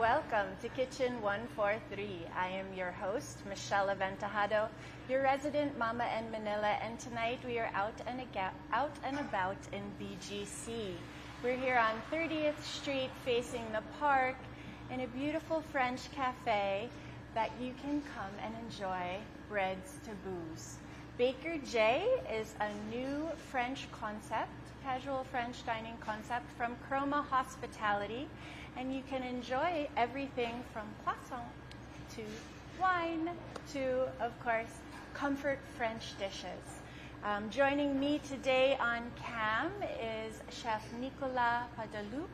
Welcome to Kitchen 143. I am your host, Michelle Aventajado, your resident Mama in Manila, and tonight we are out and about in BGC. We're here on 30th Street facing the park in a beautiful French cafe that you can come and enjoy breads to booze. Baker J is a new French concept, casual French dining concept from Chroma Hospitality, and you can enjoy everything from croissant to wine to, of course, comfort French dishes. Joining me today on cam is Chef Nicolas Pasdeloup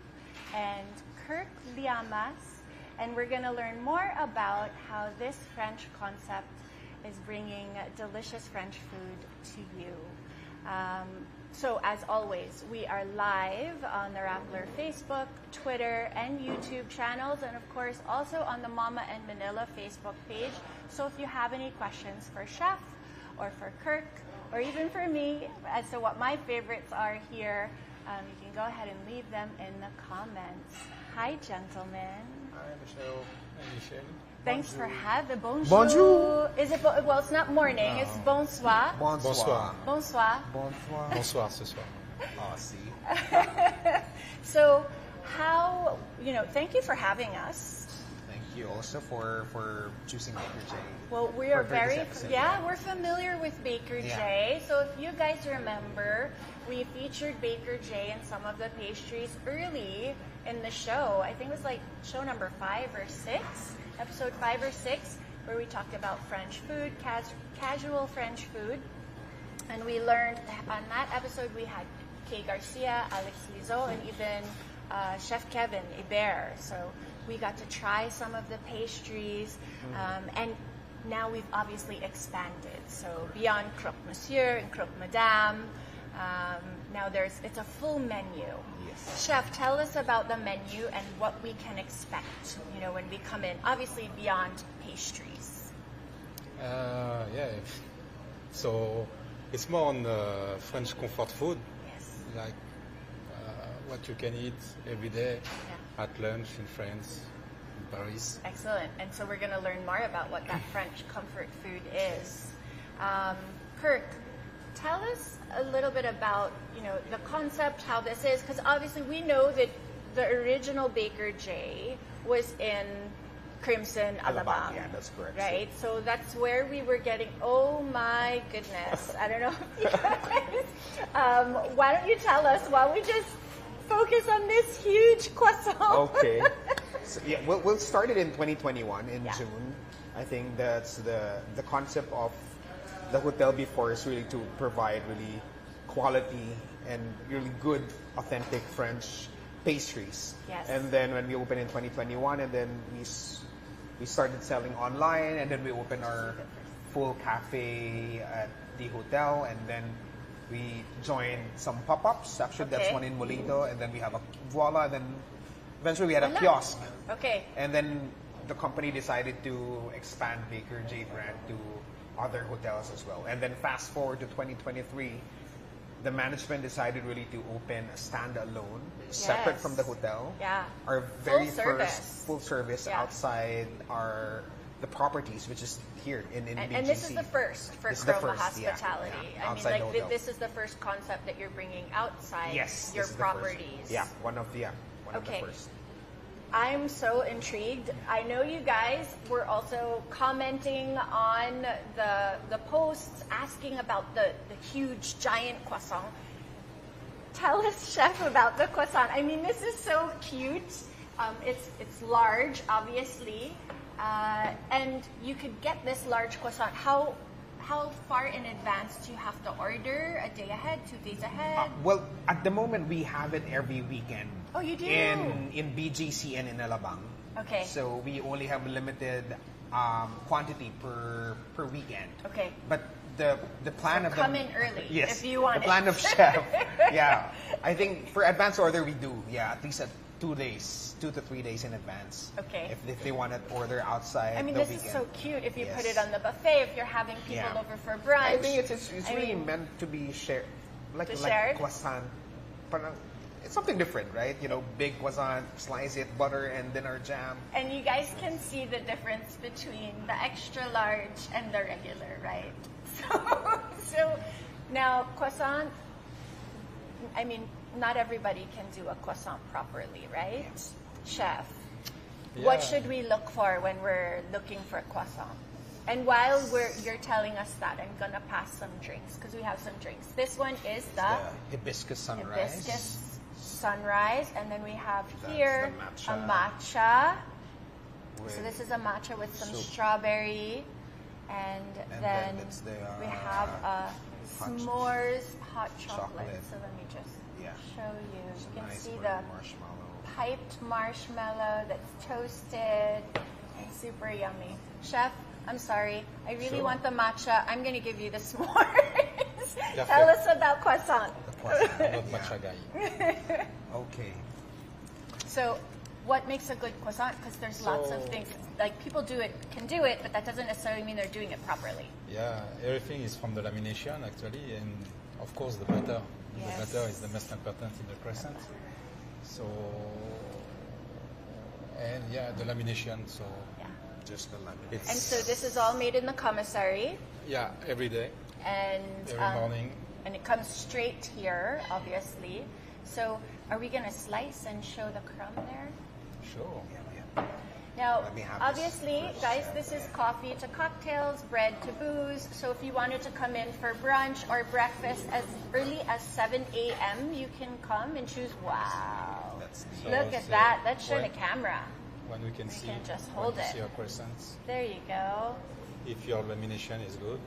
and Kirk Llamas, and we're going to learn more about how this French concept is bringing delicious French food to you. So as always, we are live on the Rappler Facebook, Twitter, and YouTube channels, and of course also on the Momma in Manila Facebook page. So if you have any questions for Chef or for Kirk or even for me as to what my favorites are here, you can go ahead and leave them in the comments. Hi, gentlemen. Hi, Michelle. Hi, Michelle. Thanks Bonjour. for having. Bonjour. Bonjour. Is it well? It's not morning. No. It's bonsoir. Bonsoir. Bonsoir. Bonsoir. Bonsoir ce soir. Ah, si. So, thank you for having us. Thank you also for choosing Baker J. Well, we are we're familiar with Baker J. So if you guys remember, we featured Baker J in some of the pastries early in the show. I think it was like show number 5 or 6, episode 5 or 6, where we talked about French food, casual French food. And we learned on that episode we had Kay Garcia, Alex Lizo, and even Chef Kevin Hébert. So we got to try some of the pastries, and now we've obviously expanded. So beyond Croc Monsieur and Croc Madame, now it's a full menu. Yes. Chef, tell us about the menu and what we can expect, when we come in, obviously beyond pastries. So it's more on French comfort food, Yes. like what you can eat every day at lunch in France, in Paris. Excellent. And so we're going to learn more about what that French comfort food is. Kirk, tell us a little bit about, the concept, how this is, because obviously we know that the original Baker J was in Crimson, Alabang. Yeah, that's correct. Right? So that's where we were getting, oh my goodness. I don't know if you guys, why don't you tell us while we just focus on this huge croissant? Okay. So, we'll start it in 2021 in June. I think that's the concept of the hotel before is really to provide really quality and really good, authentic French pastries. Yes. And then when we opened in 2021, and then we started selling online, and then we opened our full cafe at the hotel, and then we joined some pop-ups. Actually, that's one in Molito, and then we have a voila. Then eventually we had a kiosk. Okay. And then the company decided to expand Baker J brand to other hotels as well. And then fast forward to 2023, the management decided really to open a standalone, separate from the hotel. Yeah. Our very Full service. first full service outside the properties, which is here in BGC. And this is the first for Chroma Hospitality. Yeah. I mean, like this is the first concept that you're bringing outside your properties. Yeah, one of the first. I'm so intrigued. I know you guys were also commenting on the posts asking about the huge giant croissant. Tell us, Chef, about the croissant. I mean, this is so cute. It's large, obviously, and you could get this large croissant. How far in advance do you have to order? A day ahead, 2 days ahead? Well, at the moment, we have it every weekend. Oh, you do? In BGC and in Alabang. Okay. So we only have limited quantity per weekend. Okay. But the plan of come in early if you want the plan of Chef. Yeah. I think for advance order we do. Yeah, at least 2 to 3 days in advance. Okay. If they want to order outside. I mean, the this weekend. is so cute. If you put it on the buffet, if you're having people over for brunch. I think it's really meant to be shared, like shared? croissant. Parang it's something different, right? You know, big croissant, slice it, butter, and then our jam. And you guys can see the difference between the extra large and the regular, right? So now croissant, I mean, not everybody can do a croissant properly, right? Yes. Chef, Yeah. what should we look for when we're looking for croissant? And while you're telling us that, I'm gonna pass some drinks because we have some drinks. This one is the hibiscus sunrise. hibiscus sunrise, and then we have That's here the a matcha. with- So this is a matcha with some soup. strawberry, and then it's the, we have a hot s'mores hot chocolate. chocolate. So let me just Yeah. show you. You can nice see with the marshmallow. piped marshmallow that's toasted and super yummy. Chef, I'm sorry. I really Sure. want the matcha. I'm going to give you the s'mores. Yeah, Tell fair. us about croissant. I'm not matcha guy. Okay. So, what makes a good croissant? Because there's lots of So- things. Like, people can do it, but that doesn't necessarily mean they're doing it properly. Yeah, everything is from the lamination actually, and of course the butter. Yes. The butter is the most important in the croissant. So, and yeah, the lamination. So Yeah. Just the lemon. it's And so this is all made in the commissary, yeah every day, and every morning. and it comes straight here, obviously. So, are we gonna slice and show the crumb there? Sure. Yeah. Now, Let me have obviously, this first. guys, this is coffee to cocktails, bread to booze. So if you wanted to come in for brunch or breakfast as early as 7 a.m., you can come and choose. Wow. That's So Look at also that. Let's show the when- camera. When we can see, can just when hold you it. see our croissants, There you go. if your lamination is good,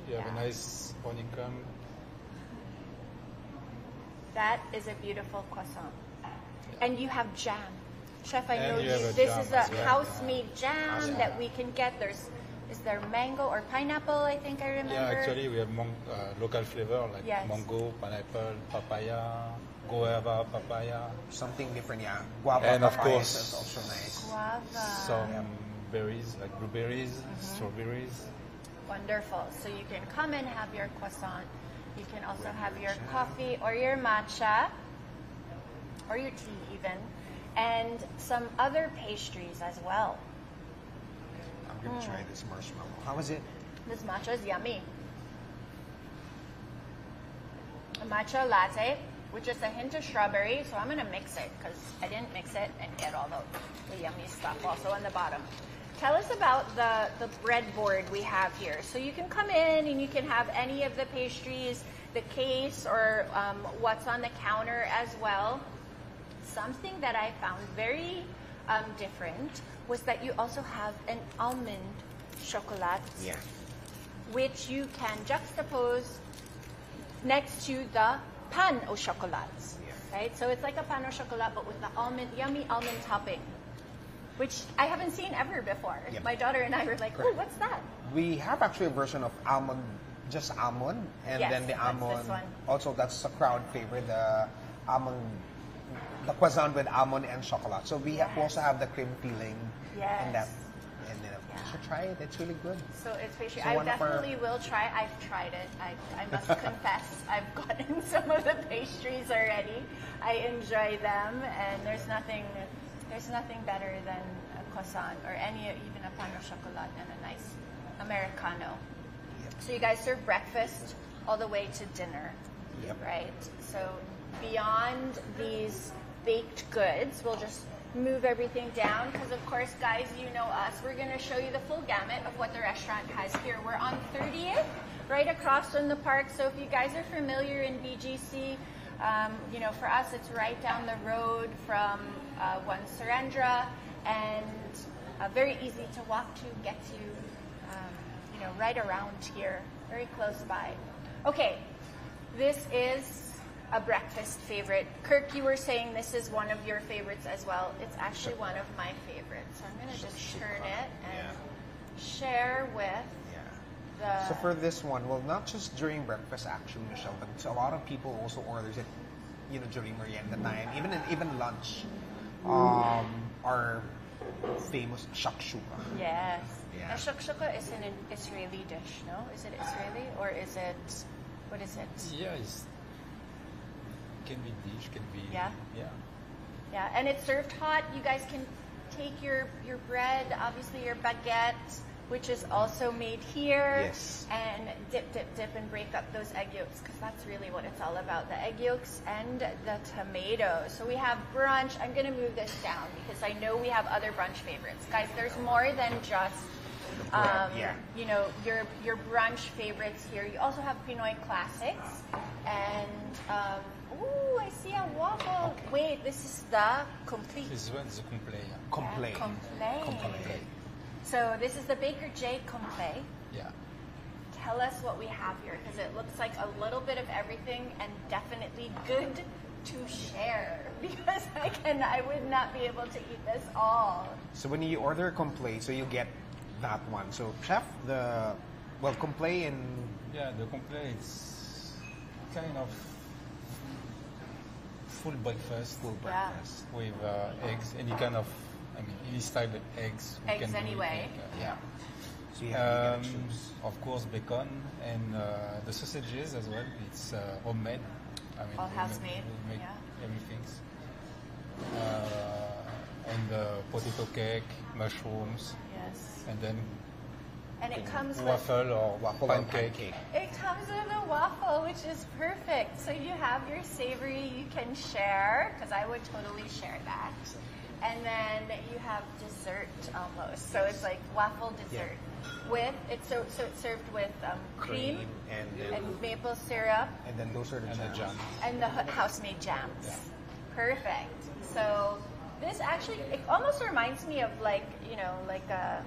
you have Yeah. a nice honeycomb. That is a beautiful croissant. And you have jam. Chef, I And know you have a this jam is a as well. house-made jam Yeah. that we can get. Is there mango or pineapple, I think I remember? Yeah, actually we have local flavor like Yes. mango, pineapple, papaya, guava, papaya, Something different, yeah. Guava And of papaya course- is also nice. Guava. some berries like blueberries, strawberries. Wonderful. So you can come and have your croissant. You can also have your coffee or your matcha or your tea even, and some other pastries as well. I'm gonna try this marshmallow. How is it? This matcha is yummy. A matcha latte with just a hint of strawberry. So I'm going to mix it because I didn't mix it and get all the yummy stuff also on the bottom. Tell us about the breadboard we have here. So you can come in and you can have any of the pastries, the case, or what's on the counter as well. Something that I found very different was that you also have an almond chocolat, Yeah. which you can juxtapose next to the pan au chocolat, Yeah. right? So it's like a pan au chocolat, but with the yummy almond topping, which I haven't seen ever before. Yep. My daughter and I were like, "Oh, what's that?" We have actually a version of almond, just almond, and Yes, then the that's this almond. one. Also, that's a crowd favorite, the almond, the croissant with almond and chocolate. So we also have the cream filling, Yes. and that, and then you should try it. It's really good. So it's pastry. So I one of our- definitely will try. I've tried it. I must confess, I've gotten some of the pastries already. I enjoy them, and there's nothing better than a croissant or even a pan au chocolat and a nice Americano. Yep. So you guys serve breakfast all the way to dinner, Yep. right? So beyond these baked goods, we'll just move everything down because, of course, guys, you know us. We're going to show you the full gamut of what the restaurant has here. We're on 30th, right across from the park. So if you guys are familiar in BGC, you know, for us, it's right down the road from One Surrendra, and very easy to walk to, get to, you know, right around here, very close by. Okay, this is a breakfast favorite. Kirk, you were saying this is one of your favorites as well. It's actually one of my favorites. So I'm going to just turn it and share with the... So for this one, well, not just during breakfast actually, Michelle, but a lot of people also orders it, you know, during merienda time, even lunch. Our famous shakshuka. Yes. Yeah. Now, shakshuka is an Israeli dish, no? Is it Israeli or is it, what is it? Yeah, it's can be dish, can be Yeah? yeah. Yeah, and it's served hot. You guys can take your bread, obviously your baguette, which is also made here. Yes. And dip, and break up those egg yolks, because that's really what it's all about, the egg yolks and the tomatoes. So we have brunch. I'm going to move this down because I know we have other brunch favorites. Guys, there's more than just, you know, your brunch favorites here. You also have Pinoy classics. And, ooh, I see a waffle. Okay. Wait, this is the complete. This one is a complet. Complain. Complain. So this is the Baker J Complain. Yeah. Tell us what we have here, because it looks like a little bit of everything and definitely good to share, because I would not be able to eat this all. So when you order a complaint, so you get that one. So chef, complaint and Yeah, the complet is kind of full breakfast. Yeah. With eggs, any kind of, any style of eggs. we Eggs can do it, anyway. yeah. so you have to choose. Of course, bacon and the sausages as well. It's homemade. All we house-made, make yeah. everything. And potato cake, mushrooms, Yes. and then And it comes with waffle or Waffle or pancake. it comes with a waffle, which is perfect. So you have your savory you can share, because I would totally share that. And then you have dessert almost. So it's like waffle dessert. With it's served with cream and then and maple syrup and then those are the And the jams. jam. and the house-made jams. Yeah. Perfect. So this actually, it almost reminds me of like a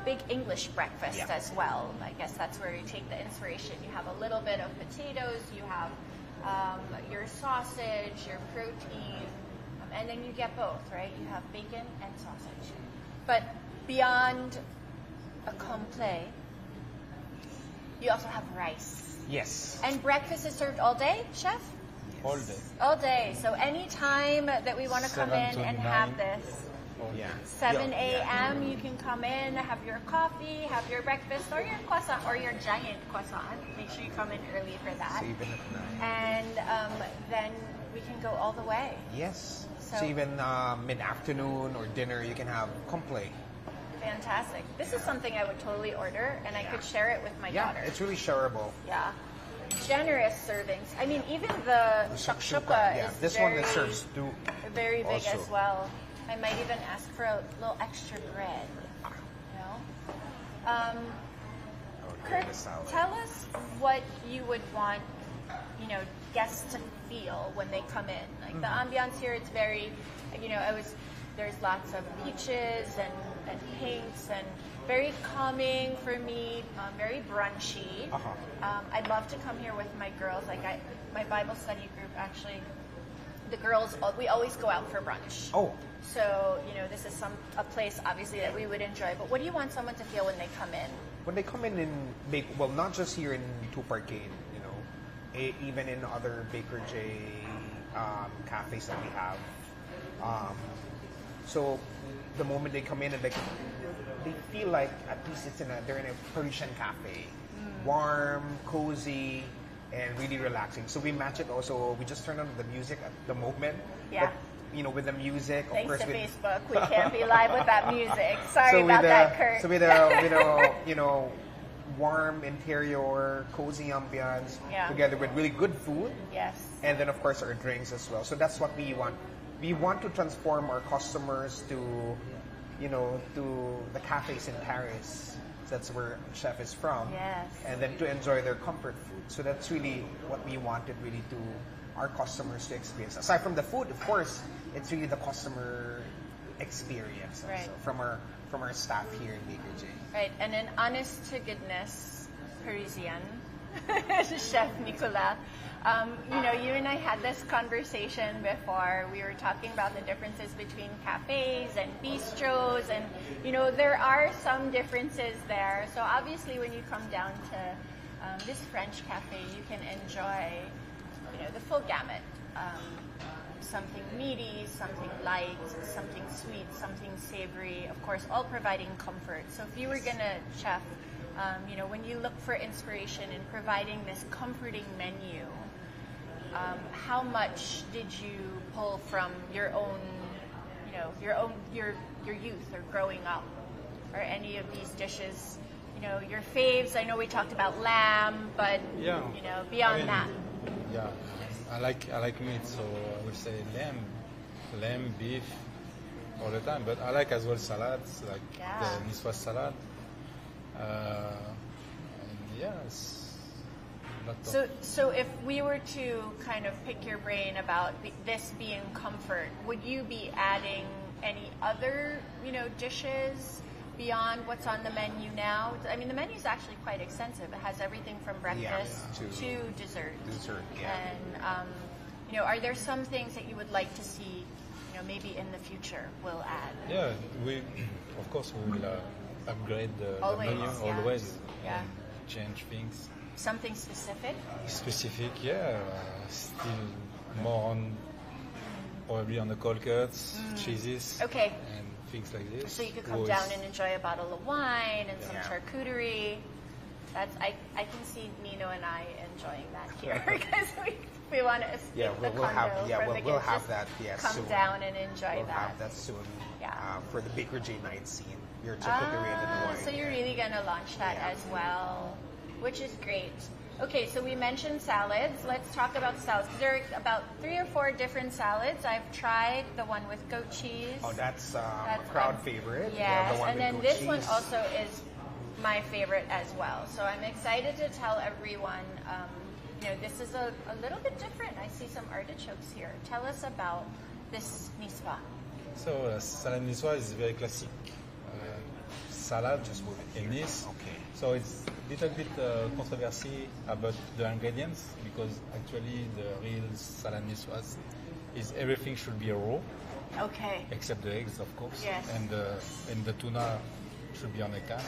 big English breakfast Yeah. as well. I guess that's where you take the inspiration. You have a little bit of potatoes, you have your sausage, your protein, and then you get both, right? You have bacon and sausage. But beyond a complet, you also have rice. Yes. And breakfast is served all day, chef? All day. All day. So any time that we want to come 7 in to and 9. have this. All day. Yeah. 7 Yeah. a.m. you can come in, have your coffee, have your breakfast, or your croissant, or your giant croissant. Make sure you come in early for that. So even at 9. And then we can go all the way. Yes. So- So even mid-afternoon or dinner, you can have complaint. Fantastic. This is something I would totally order, and I Yeah. could share it with my Yeah, daughter. it's really shareable. Yeah. Generous servings. I mean, even the shakshuka Yeah, is this very, one that serves two. very big also. as well. I might even ask for a little extra bread. You know? Kirk, tell us what you would want, guests to feel when they come in. Like the ambiance here, it's very, there's lots of peaches and pinks and very calming for me, very brunchy. I'd love to come here with my girls. My Bible study group actually, the girls, we always go out for brunch. Oh, So, this is a place obviously that we would enjoy. But what do you want someone to feel when they come in? when they come in not just here in Two Parkade, even in other Baker J cafes that we have. So the moment they come in and they feel like at least they're in a Parisian cafe, warm, cozy, and really relaxing. So we match it also. We just turn on the music at the moment. Yeah. But, with the music, of Thanks course. to with, Facebook, we can't be live with that music. Sorry so about with that, Kirk. So with a warm interior, cozy ambiance, Yeah. together with really good food, Yes. and then of course our drinks as well. So that's what we want. We want to transform our customers to the cafes in Paris. That's where Chef is from. Yes. And then to enjoy their comfort food. So that's really what we wanted really to our customers to experience. Aside from the food, of course, it's really the customer experience also Right. from our staff here in Baker J. Right, and an honest to goodness Parisian, Chef Nicolas. You and I had this conversation before. We were talking about the differences between cafes and bistros, and there are some differences there. So obviously, when you come down to this French cafe, you can enjoy, the full gamut. Something meaty, something light, something sweet, something savory, of course, all providing comfort. So if you were gonna, Chef, when you look for inspiration in providing this comforting menu, how much did you pull from your own, your youth or growing up, or any of these dishes? Your faves. I know we talked about lamb, but beyond that. Yeah, I like meat, so I would say lamb, beef, all the time. But I like as well salads, like the Niçoise salad. And yes. So if we were to kind of pick your brain about this being comfort, would you be adding any other, dishes beyond what's on the menu now? I mean, the menu is actually quite extensive. It has everything from breakfast to dessert. And are there some things that you would like to see, maybe in the future we'll add? Yeah, of course we will upgrade the menu always. Yeah. Change things. Something specific? Specific, still more on, probably on the cold cuts, cheeses. Okay. And things like this. So you could come down and enjoy a bottle of wine and some charcuterie. I can see Nino and I enjoying that here because we want to escape the condo. We'll have that. Yes, come soon. Down and enjoy we'll that. Have that soon. Yeah. For the Baker J night scene, your charcuterie and the wine. So you're really gonna launch that as well, which is great. Okay, so we mentioned salads. Let's talk about salads. There are about 3 or 4 different salads. I've tried the one with goat cheese. Oh, that's a crowd favorite. Yes, the one and with then goat this cheese. one also is my favorite as well. So I'm excited to tell everyone, this is a little bit different. I see some artichokes here. Tell us about this niçoise. So salad niçoise is very classic salad in Nice. Okay. So it's a little bit controversy about the ingredients because actually the real salad niçoise is everything should be raw. Okay. Except the eggs, of course. Yes. And the tuna should be on a can.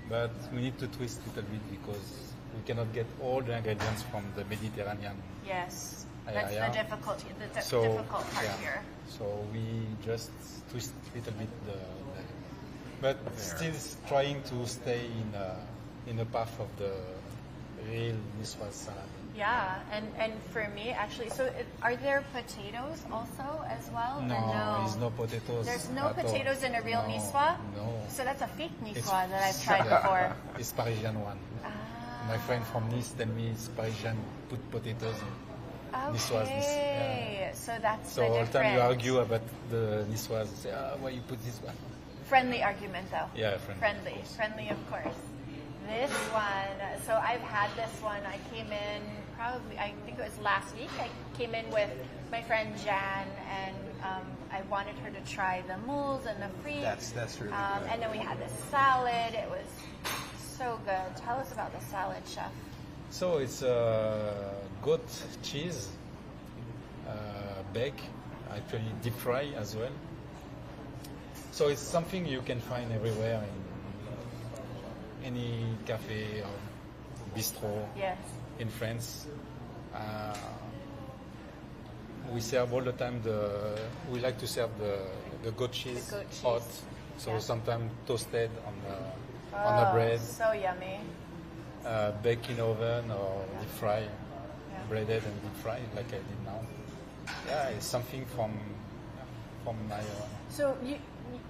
But we need to twist a little bit because we cannot get all the ingredients from the Mediterranean. Yes. That's the difficulty, difficult part here. So we just twist a little bit but still trying to stay in the path of the real niçoise salad. Yeah, and for me, actually, so are there potatoes also as well? No, or no? there's no potatoes. There's no potatoes in a real niçoise? No. So that's a fake niçoise that I've tried before. It's Parisian one. My friend from Nice tell me it's Parisian, put potatoes in niçoise. Okay, so that's so the all difference. the time you argue about the niçoise, say, why you put this one? Friendly argument though. Yeah, friendly of course. This one, so I've had this one. I came in I think it was last week. I came in with my friend Jan, and I wanted her to try the moules and the frites. That's really good. And then we had this salad. It was so good. Tell us about the salad, chef. So it's goat cheese, bake, actually deep fry as well. So it's something you can find everywhere in any cafe or bistro in France. We serve all the time we like to serve the goat cheese hot. So sometimes toasted on the bread. So yummy. Baked in oven or deep fry, breaded and deep fried like I did now. Yeah, it's something from my. So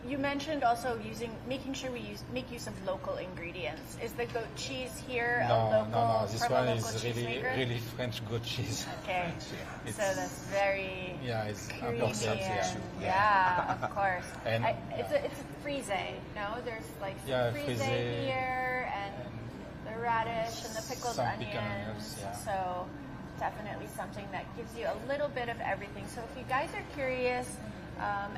you mentioned also making sure we make use of local ingredients. Is the goat cheese here a local? No. This one is cheesemaker? really French goat cheese. Okay, so that's very it's creamy important. of course. And it's a frise. No, there's like some frise frise here and the radish and the pickled onions. So definitely something that gives you a little bit of everything. So if you guys are curious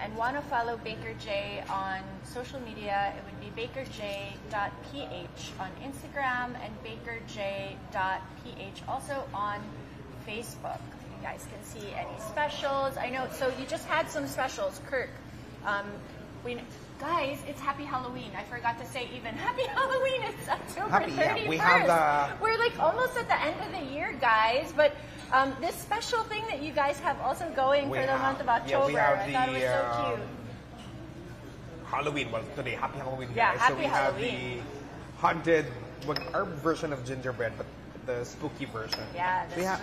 and want to follow Baker J on social media, it would be bakerj.ph on Instagram and bakerj.ph also on Facebook. You guys can see any specials. I know, so you just had some specials, Kirk. Guys, it's Happy Halloween. I forgot to say even Happy Halloween. It's October 31st. We have We're like almost at the end of the year, guys. But this special thing that you guys have also going for the month of October, I thought it was so cute. Halloween. Well, today, Happy Halloween, guys. Yeah, Happy so we Halloween. have the haunted, our version of gingerbread, but the spooky version. Yeah, we have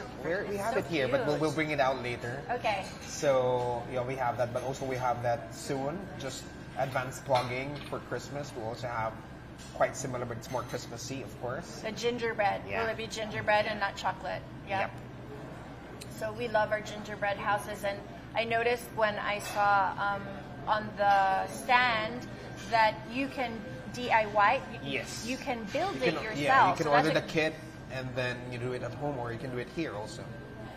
so it here, but we'll bring it out later. Okay. So yeah, we have that, but also we have that soon. Just advanced plugging for Christmas. We also have quite similar, but it's more Christmassy, of course. The gingerbread. Yeah. Will it be gingerbread and not chocolate? Yep. So we love our gingerbread houses, and I noticed when I saw on the stand that you can DIY. Yes. You can build it yourself. Yeah, you can so order the kit and then you do it at home, or you can do it here also.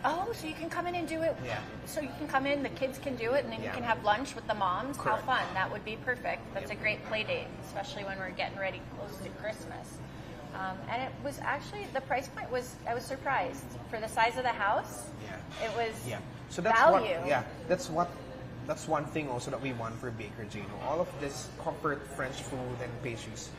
Oh, so you can come in and do it. Yeah. So you can come in, the kids can do it, and then you Yeah. can have lunch with the moms. Correct. How fun! That would be perfect. That's a great play date, especially when we're getting ready close to Christmas. And it was actually, the price point was, I was surprised for the size of the house. Yeah. It was So that's value. that's one thing also that we want for Baker J. All of this comfort French food and pastries,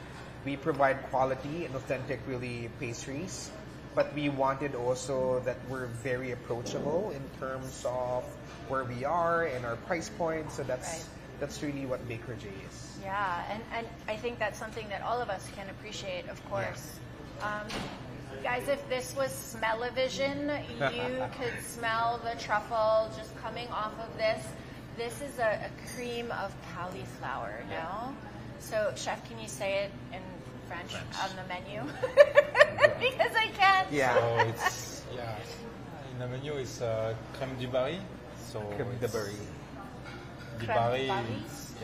we provide quality and authentic really pastries, but we wanted also that we're very approachable in terms of where we are and our price point. So that's really what Baker J is. Yeah, and I think that's something that all of us can appreciate, of course. Guys, if this was smell-o-vision, you could smell the truffle just coming off of this. This is a cream of cauliflower, no? So, chef, can you say it in French. On the menu? Because I can't. Yeah. So it's, in the menu is crème du baril. So Crème de Baril. Du Crème baril du baril? is,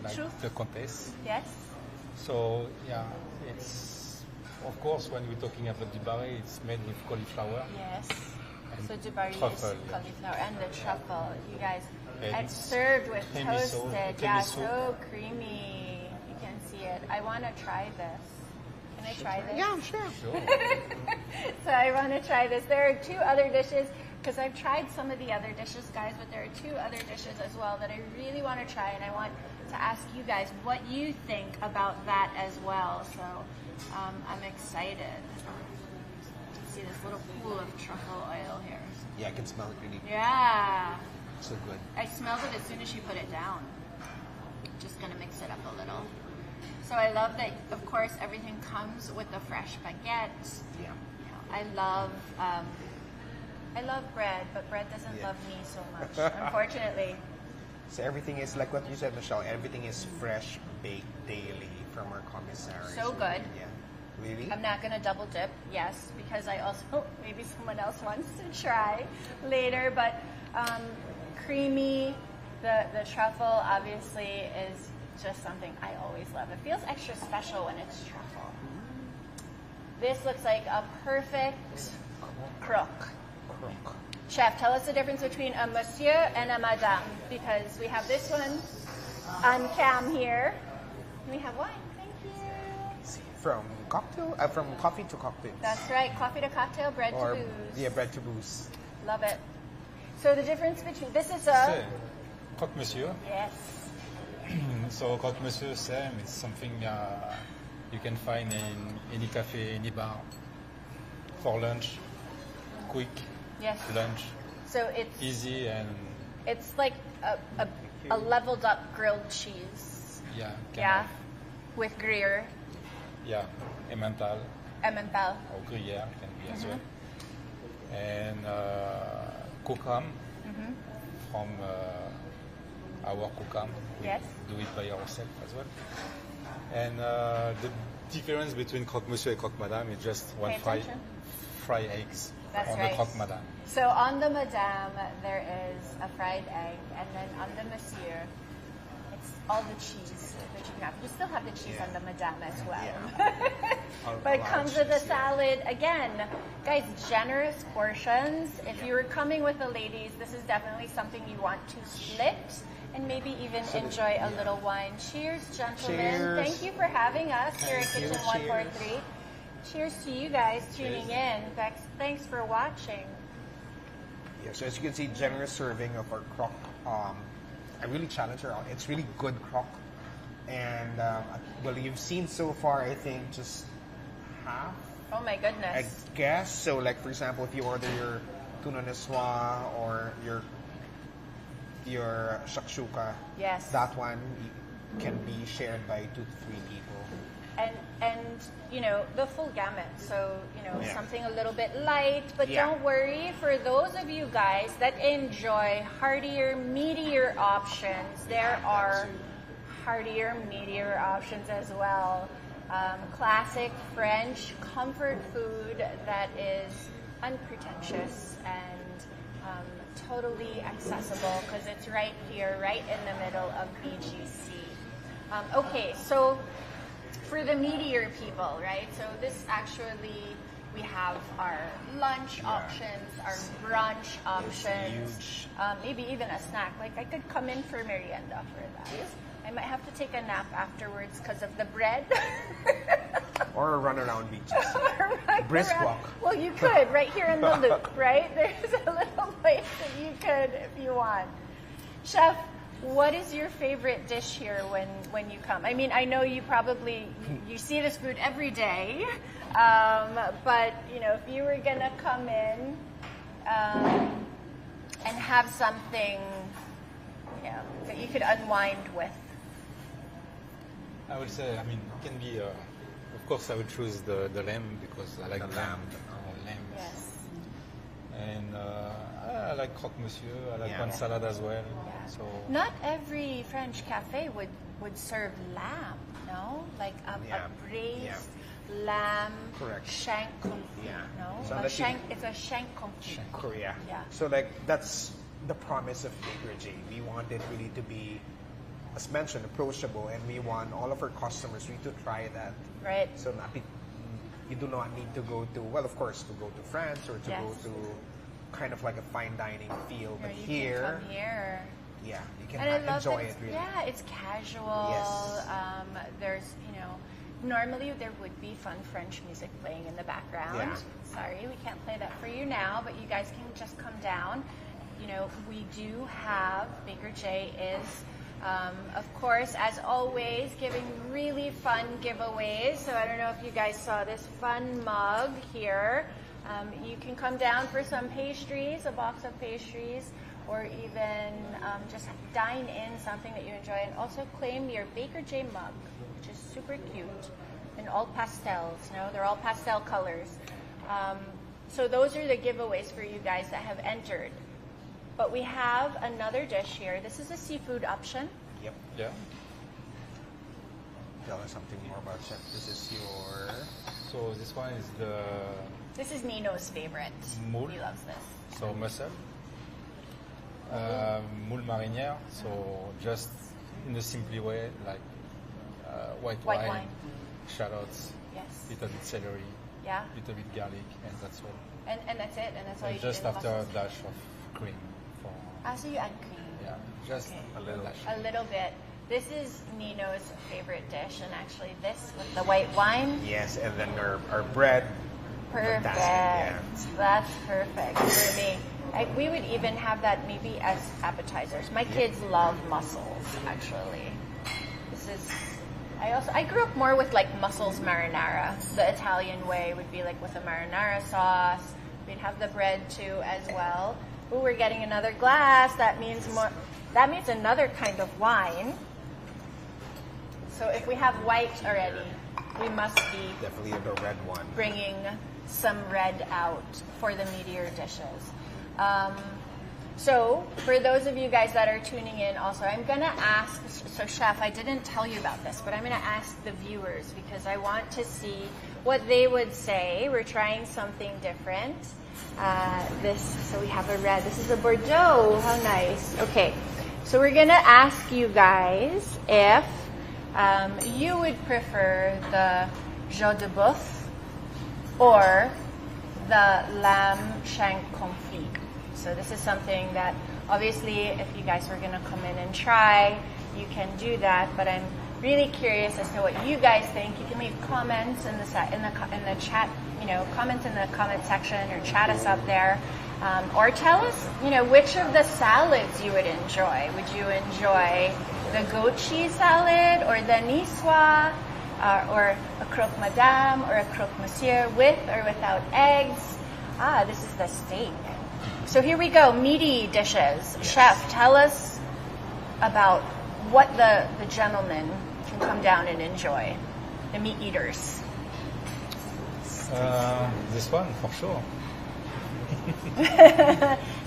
like True. the comtesse. Yes. So it's, of course, when we're talking about du baril, it's made with cauliflower. Yes. And So du baril truffle, is cauliflower and the truffle. You guys, And it's served with creamy toasted. sauce, Yeah, creamy sauce. so creamy. You can see it. I want to try this. Can I try this? Yeah, sure. Sure. So I want to try this. There are two other dishes, because I've tried some of the other dishes, guys, but there are two other dishes as well that I really want to try, and I want to ask you guys what you think about that as well. So I'm excited to see this little pool of truffle oil here. Yeah, I can smell it really Yeah. so good. I smelled it as soon as you put it down. Just gonna mix it up a little. So I love that, of course, everything comes with a fresh baguette. Yeah. I love bread, but bread doesn't Yeah. love me so much, unfortunately. So everything is like what you said, Michelle. Everything is fresh, baked daily from our commissary. So good. Yeah. Really? I'm not gonna double dip, yes, because I also, maybe someone else wants to try later, but creamy, the truffle obviously is just something I always love. It feels extra special when it's truffle. This looks like a perfect croc. Croc. Chef, tell us the difference between a monsieur and a madame, because we have this one on cam here. We have wine. Thank you. From from coffee to cocktails. That's right. Coffee to cocktail, bread Or to booze. yeah, bread to booze. Love it. So the difference between this is So, a croque monsieur. yes. So croque monsieur, same. It's something you can find in any cafe, any bar. For lunch, quick Yes. lunch, So it's easy and it's like a leveled up grilled cheese. kind Yeah. of, With Gruyere, emmental Emmental. or gruyere can be as well. And kokum from our kokum. We Yes. do it by ourselves as well. And the difference between croque monsieur and croque madame is just one Pay fry attention. eggs That's on right. the croque madame. So on the madame there is a fried egg, and then on the monsieur it's all the cheese that you can have. You still have the cheese Yeah. on the madame as well. Yeah. But it A lot comes of with a cheese, yeah. salad. Again, guys, generous portions. If you were coming with the ladies, this is definitely something you want to split and maybe even enjoy a little wine. Cheers, gentlemen. Cheers. Thank you for having us here at Thank you. Kitchen 143. Cheers to you guys tuning in. Thanks for watching. Yeah, so as you can see, generous serving of our croc. I really challenge her out. It's really good croc. And, well, you've seen so far, I think, just half, Oh my I goodness. guess. So, like, for example, if you order your tuna neswa or your shakshuka, Yes. that one can be shared by 2 to 3 people. And you know, the full gamut. So, you know, something a little bit light, but don't worry, for those of you guys that enjoy heartier, meatier options, there are heartier, meatier options as well. Classic French comfort food that is unpretentious and totally accessible because it's right here, right in the middle of BGC. Okay, so for the meatier people, right? So this actually, we have our lunch options, our brunch options, maybe even a snack. Like I could come in for merienda for that. I might have to take a nap afterwards because of the bread. Or a run around BGC. Brisk walk. Well, you could, right here in the loop, right? There's a little place that you could if you want. Chef, what is your favorite dish here when you come? I mean, I know you probably, you see this food every day, but, you know, if you were going to come in and have something, you know, that you could unwind with. I would say, I mean, it can be, of course, I would choose the lamb because I like the lamb. Lamb. Yes. And I like croque monsieur. I like one salad as well. Yeah. So not every French cafe would serve lamb, no? Like a braised lamb shank confit, no? So It's a shank confit. Yeah. Yeah. So like that's the promise of Baker J. We want it really to be, as mentioned, approachable, and we want all of our customers really to try that. Right. So you do not need to go to, well, of course, to go to France or to go to kind of like a fine dining feel, but you here, can come here. yeah, you can And I love enjoy that it really. Yeah, it's casual. Yes. There's, you know, normally there would be fun French music playing in the background. Yeah. Sorry, we can't play that for you now, but you guys can just come down. You know, we do have, Baker J is, of course, as always, giving really fun giveaways. So I don't know if you guys saw this fun mug here. You can come down for some pastries, a box of pastries, or even just dine in something that you enjoy, and also claim your Baker J mug, which is super cute, and all pastels. You know, they're all pastel colors. So those are the giveaways for you guys that have entered. But we have another dish here. This is a seafood option. Yep. yeah. Tell us something more about Chef. This is your... So this one is This is Nino's favorite. Moule. He loves this. so mussel, moule marinière. So just in a simply way, like white wine, shallots, Yes. little bit celery, Yeah. little bit garlic, and that's all. And that's it. And that's all And you just do in after a mussels. dash of cream. For, So you add cream. yeah, just Okay. a little dash. A little bit. This is Nino's favorite dish, and actually this with the white wine. Yes, and then our bread. Perfect. Fantastic, That's perfect for me. We would even have that maybe as appetizers. My kids love mussels, actually. This is. I grew up more with like mussels marinara. The Italian way would be like with a marinara sauce. We'd have the bread too as well. Ooh, we're getting another glass. That means more. That means another kind of wine. So if we have white already, we must be Definitely the red one. bringing some red out for the meatier dishes. So for those of you guys that are tuning in also, I'm going to ask, so Chef, I didn't tell you about this, but I'm going to ask the viewers because I want to see what they would say. We're trying something different. So we have a red. This is a Bordeaux. How nice. Okay. So we're going to ask you guys if you would prefer the Jeu de Boeuf or the lamb shank confit. So this is something that obviously if you guys were going to come in and try, you can do that, but I'm really curious as to what you guys think. You can leave comments in the chat, you know, comments in the comment section or chat us up there. Or tell us, you know, which of the salads you would enjoy. Would you enjoy the goat cheese salad or the niçoise or a croque madame or a croque monsieur with or without eggs? This is the steak. So here we go, meaty dishes. Yes. Chef, tell us about what the gentleman can come down and enjoy. the meat eaters? This one for sure.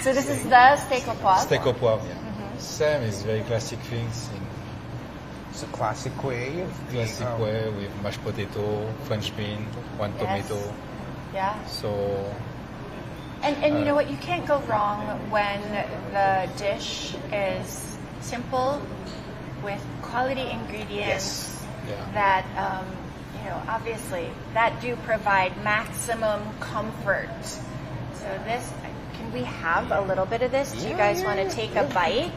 So this is the steak au poivre. Steak au poivre, yeah. Same is very classic things. It's a classic way. Classic way with mashed potato, French bean, one tomato. Yeah. So. And you know what? You can't go wrong when the dish is simple with quality ingredients that, you know, obviously that do provide maximum comfort. So this, can we have a little bit of this? Do you guys want to take a bite?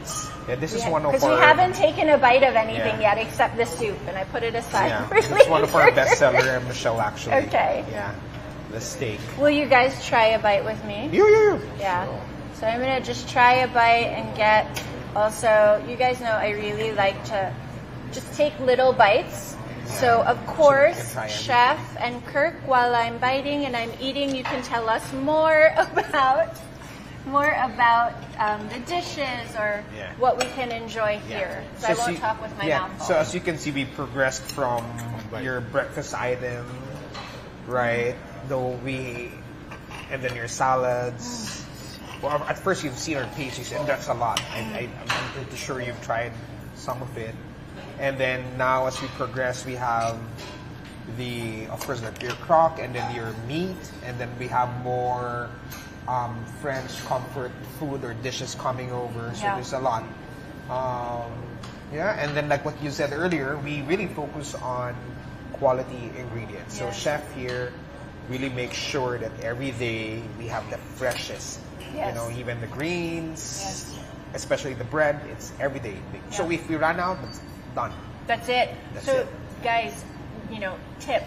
Yeah, this is one of our... Because we haven't taken a bite of anything yet except the soup, and I put it aside for later. It's one of our bestseller, Michelle, actually. Okay. Yeah, the steak. Will you guys try a bite with me? Yeah. So I'm going to just try a bite and get... Also, you guys know I really like to just take little bites. So, of course, Chef and Kirk, while I'm biting and I'm eating, you can tell us more about the dishes or what we can enjoy here. So I won't talk with my mouth full. So as you can see, we progressed from your breakfast item, right? And then your salads. Well, at first you've seen our pastries, and that's a lot. I'm pretty sure you've tried some of it. And then now, as we progress, we have of course, your Croc, and then your meat, and then we have more French comfort food or dishes coming over. So there's a lot. And then like what you said earlier, we really focus on quality ingredients. So chef here really makes sure that every day we have the freshest. You know, even the greens, especially the bread, it's every day. So if we run out, it's done. That's it. So guys, you know, tip.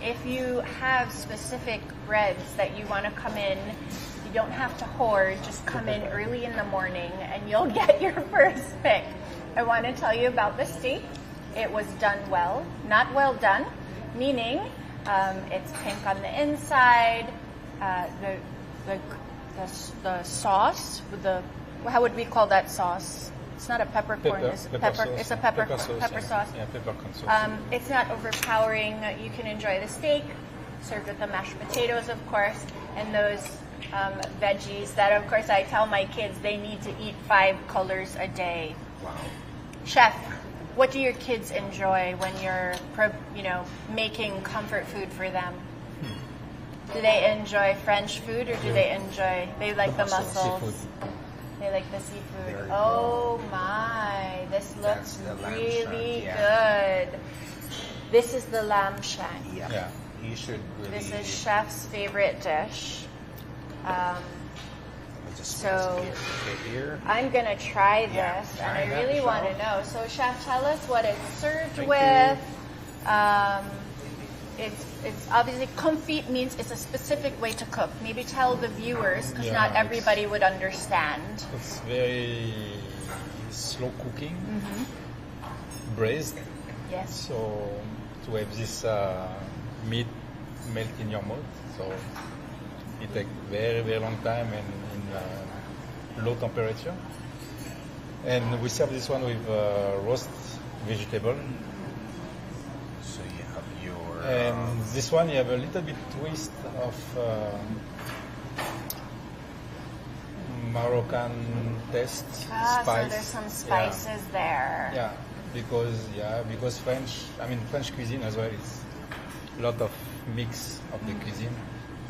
If you have specific breads that you want to come in, you don't have to hoard, just come in early in the morning and you'll get your first pick. I want to tell you about the steak. It was done well, not well done, meaning it's pink on the inside, the sauce, how would we call that sauce? It's not a peppercorn. It's a pepper sauce. Yeah, peppercorn sauce. It's not overpowering. You can enjoy the steak, served with the mashed potatoes, of course, and those veggies that, of course, I tell my kids they need to eat 5 colors a day. Wow. Chef, what do your kids enjoy when you're, making comfort food for them? Do they enjoy French food, or do they like the mussels? Seafood. They like the seafood. Oh my, this looks really good. This is the lamb shank. Yeah. You should really... This is Chef's favorite dish. So I'm going to try this, and I really want to know. So Chef, tell us what it's served with. It's obviously confit means it's a specific way to cook. Maybe tell the viewers, because not everybody would understand. It's very slow cooking, braised. Yes. So to have this meat melt in your mouth, so it takes very, very long time and in low temperature. And we serve this one with roast vegetable. And this one, you have a little bit twist of Moroccan taste, spice. So there's some spices there. Yeah, because French cuisine as well is a lot of mix of the cuisine.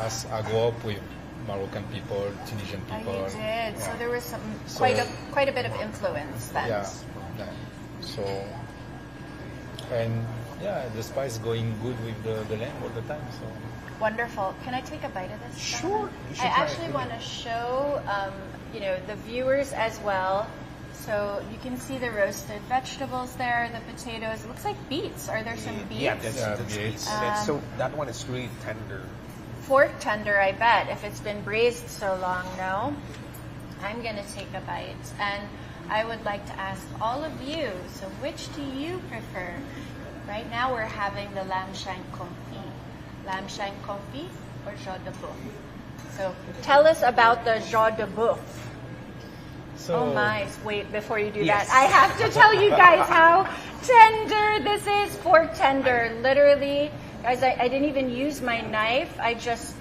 As I grew up with Moroccan people, Tunisian people. Oh, you did. So there was some quite a bit of influence then. Yeah. So the spice going good with the lamb all the time. So wonderful. Can I take a bite of this? Sure. I actually want to show the viewers as well. So you can see the roasted vegetables there, the potatoes. It looks like beets. Are there some beets? Yeah, that's beets. So that one is really tender. Fork tender, I bet, if it's been braised so long. No, I'm gonna take a bite, and I would like to ask all of you. So which do you prefer? Right now we're having the lamb shank confit. Lamb shank confit or jaune de boeuf? So tell us about the jaune de boeuf. So, oh my, wait, before you do Yes. that, I have to tell you guys how tender this is. Pork tender, literally. Guys, I didn't even use my knife. I just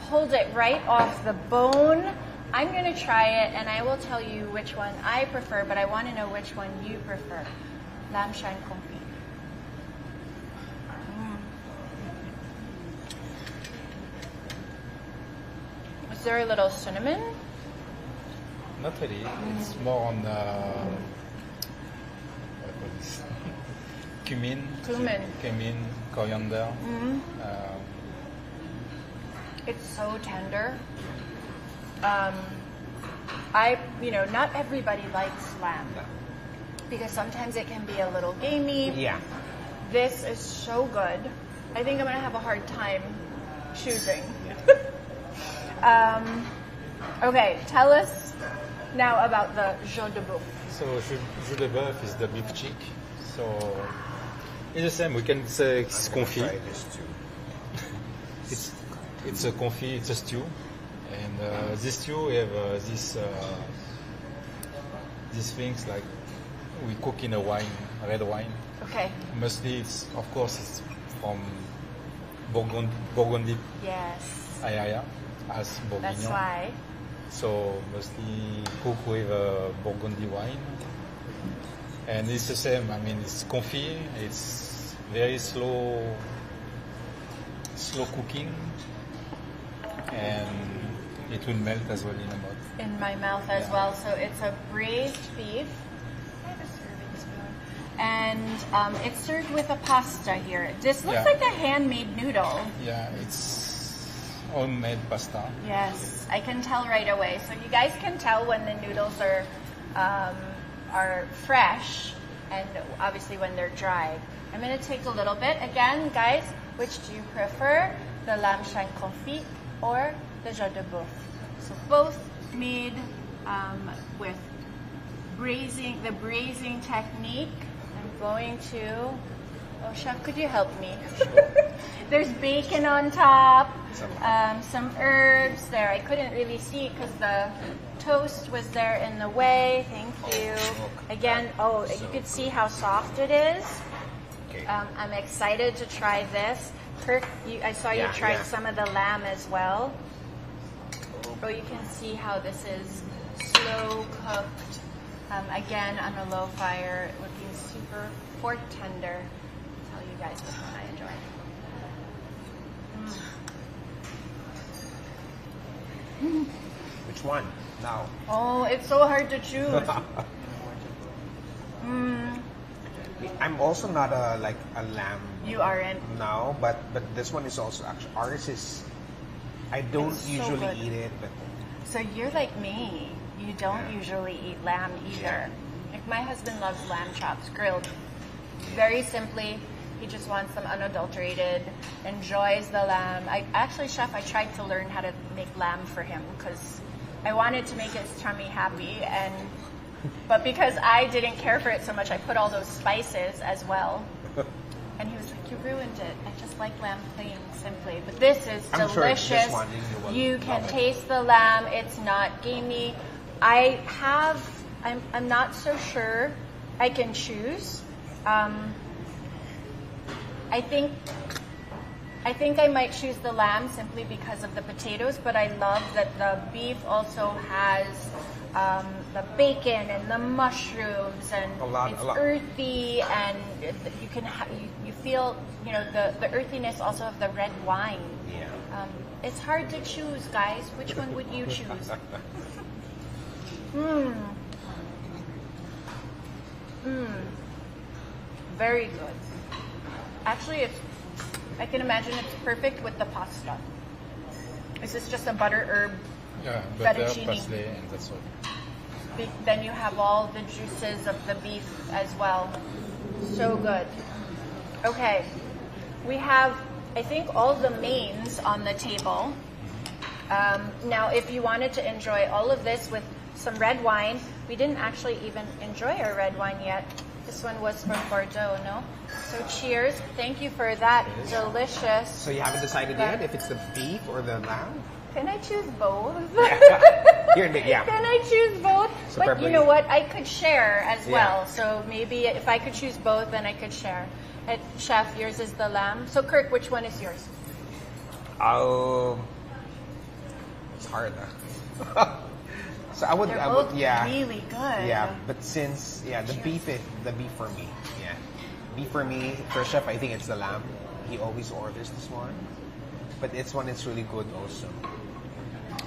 pulled it right off the bone. I'm going to try it, and I will tell you which one I prefer, but I want to know which one you prefer. Lamb shank confit. Is there a little cinnamon? not really. It's more on cumin, coriander. It's so tender. Not everybody likes lamb because sometimes it can be a little gamey. Yeah. This is so good. I think I'm gonna have a hard time choosing. Okay, tell us now about the jaune de boeuf. So jaune de boeuf is the beef cheek. So it's the same. We can say it's confit. Try this too. It's a confit. It's a stew, and this stew we have these things like we cook in a red wine. Okay. Mostly, it's from Burgundy. Yes. Ayaya as Bourguignon. That's why. So mostly cook with Burgundy wine, and it's the same. I mean, it's confit. It's very slow cooking, and it will melt as well in the mouth. In my mouth as well. So it's a braised beef. I have a serving spoon. And it's served with a pasta here. This looks like a handmade noodle. Yeah, it's homemade pasta. Yes, I can tell right away. So you guys can tell when the noodles are fresh, and obviously when they're dry. I'm gonna take a little bit. Again, guys, which do you prefer? The lamb shank confit or the jaune de boeuf? So both made with the braising technique. I'm going to. Oh, chef, could you help me? There's bacon on top, some herbs there. I couldn't really see because the toast was there in the way. Thank you. Again, you could see how soft it is. I'm excited to try this. Kirk, I saw you tried some of the lamb as well. Oh, you can see how this is slow cooked. Again, on a low fire, looking super pork tender. I'll tell you guys which one I enjoy. Which one? Now. Oh, it's so hard to choose. I'm also not a lamb. You aren't. No, but this one is also actually ours is. I don't usually eat it, but. So you're like me. You don't usually eat lamb either. Yeah. Like my husband loves lamb chops grilled. Very simply, he just wants them unadulterated. Enjoys the lamb. Chef, I tried to learn how to make lamb for him because I wanted to make his tummy happy, but because I didn't care for it so much, I put all those spices as well. And he was like, "You ruined it. I just like lamb plain, simply." But this is delicious. Sure this one you can taste the lamb. It's not gamey. I'm not so sure I can choose. I think I might choose the lamb simply because of the potatoes, but I love that the beef also has the bacon and the mushrooms, and it's earthy, and you can you feel the earthiness also of the red wine. Yeah. It's hard to choose, guys. Which one would you choose? Very good. Actually, I can imagine it's perfect with the pasta. Is this just a butter herb? Yeah, butter, fettuccine? parsley, and that's all. Then you have all the juices of the beef as well. So good. Okay, we have, I think, all the mains on the table. Now, if you wanted to enjoy all of this with some red wine, we didn't actually even enjoy our red wine yet. This one was from Bordeaux, no? So cheers. Thank you for that. Delicious. So you haven't decided yet if it's the beef or the lamb? Can I choose both? Here, yeah. Can I choose both? So but probably, you know what? I could share as Yeah. well. So maybe if I could choose both, then I could share. Chef, yours is the lamb. So Kirk, which one is yours? It's hard. So I would, yeah. Really good. Yeah, but since the beef for me. Yeah, beef for me. For chef, I think it's the lamb. He always orders this one, but this one is really good also.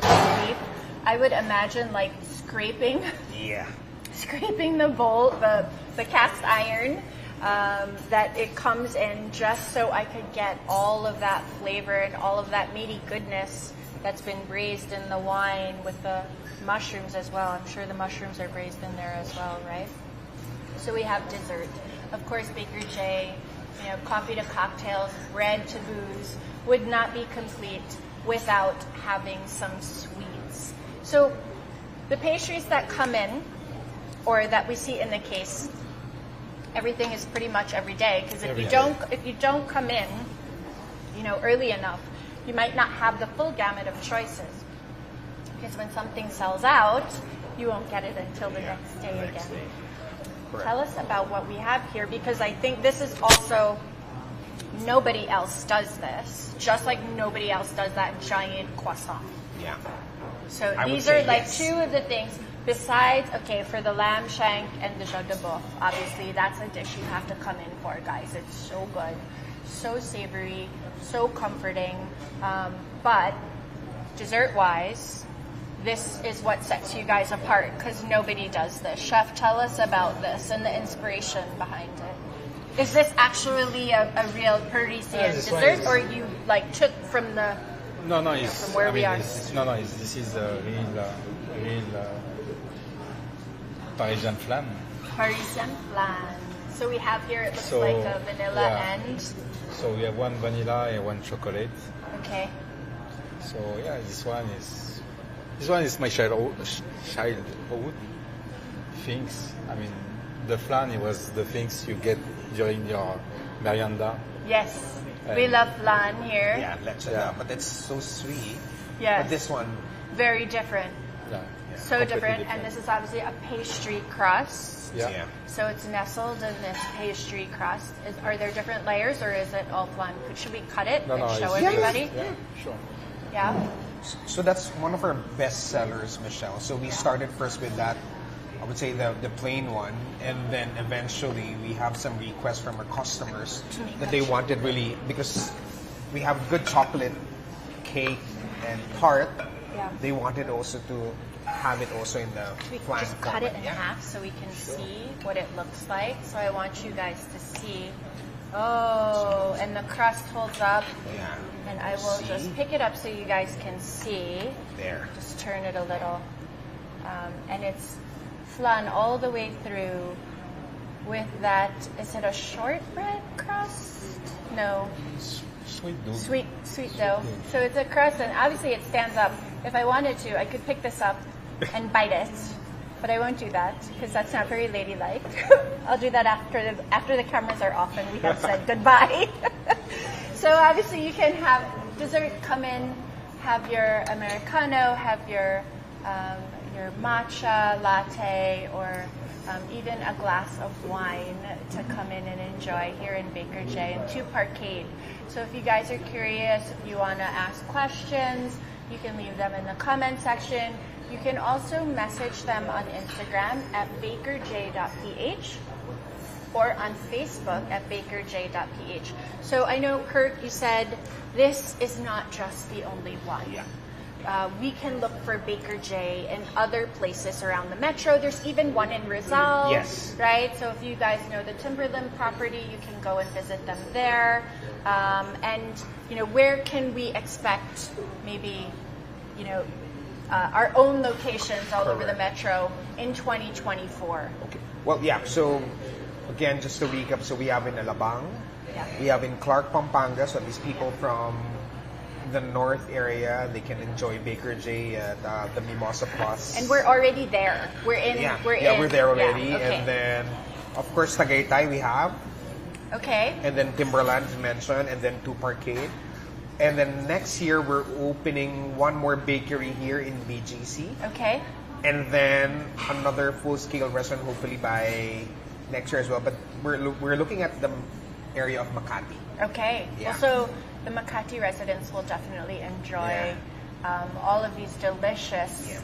Beef. I would imagine like scraping. Yeah. Scraping the bowl, the cast iron. That it comes in just so I could get all of that flavor and all of that meaty goodness that's been braised in the wine with the mushrooms as well. I'm sure the mushrooms are braised in there as well, right? So we have dessert. Of course, Baker J, coffee to cocktails, bread to booze, would not be complete without having some sweets. So the pastries that come in, or that we see in the case, everything is pretty much every day, because if you don't come in, early enough, you might not have the full gamut of choices. Because when something sells out, you won't get it until the next day again. Tell us about what we have here, because I think this is also, nobody else does this, just like nobody else does that giant croissant. Yeah. So these are like two of the things. Besides, for the lamb shank and the jus de boeuf, obviously that's a dish you have to come in for, guys. It's so good, so savory, so comforting. But dessert-wise, this is what sets you guys apart, because nobody does this. Chef, tell us about this and the inspiration behind it. Is this actually a real Parisian dessert, or you took from the from where we are? This is a real Parisian flan. Parisian flan. So we have here, it looks like a vanilla and... So we have one vanilla and one chocolate. Okay. So this one is my childhood things. I mean, the flan, it was the things you get during your merienda. Yes. We love flan here. Yeah, but it's so sweet. Yes. But this one... Very different. Yeah. So different, and this is obviously a pastry crust. Yeah. So it's nestled in this pastry crust. Are there different layers, or is it all flan? Should we cut it and show everybody? Yeah, sure. Yeah. So that's one of our best sellers, Michelle. So we started first with that, I would say the plain one, and then eventually we have some requests from our customers that they wanted really, because we have good chocolate cake and tart. Yeah. They wanted also to have it also in the flan just cut it in half so we can see what it looks like. So I want you guys to see. Oh, and the crust holds up. Yeah. And I will just pick it up so you guys can see. There. Just turn it a little. And it's flan all the way through with that, is it a shortbread crust? No. Sweet dough. So it's a crust, and obviously it stands up. If I wanted to, I could pick this up and bite it, but I won't do that because that's not very ladylike. I'll do that after the cameras are off and we have said goodbye. So obviously you can have dessert come in, have your Americano, have your matcha latte, or even a glass of wine to come in and enjoy here in Baker J and Two Parkade. So if you guys are curious, if you want to ask questions, you can leave them in the comment section. You can also message them on Instagram at bakerj.ph or on Facebook at bakerj.ph. So I know, Kirk, you said this is not just the only one. Yeah. We can look for Baker J in other places around the metro. There's even one in Rizal. Yes. Right? So if you guys know the Timberland property, you can go and visit them there. And, where can we expect maybe, our own locations all over the metro in 2024? Okay. Well, yeah. So, again, just to recap, so we have in Alabang, we have in Clark, Pampanga, so these people from the north area, they can enjoy Baker J at the Mimosa Plus. And we're already there. We're there already. Yeah, okay. And then, of course, Tagaytay we have. Okay. And then Timberland mentioned, and then Two Parkade. And then next year, we're opening one more bakery here in BGC. Okay. And then another full-scale restaurant, hopefully by next year as well. But we're looking at the area of Makati. Okay. Yeah. Well, so the Makati residents will definitely enjoy all of these delicious,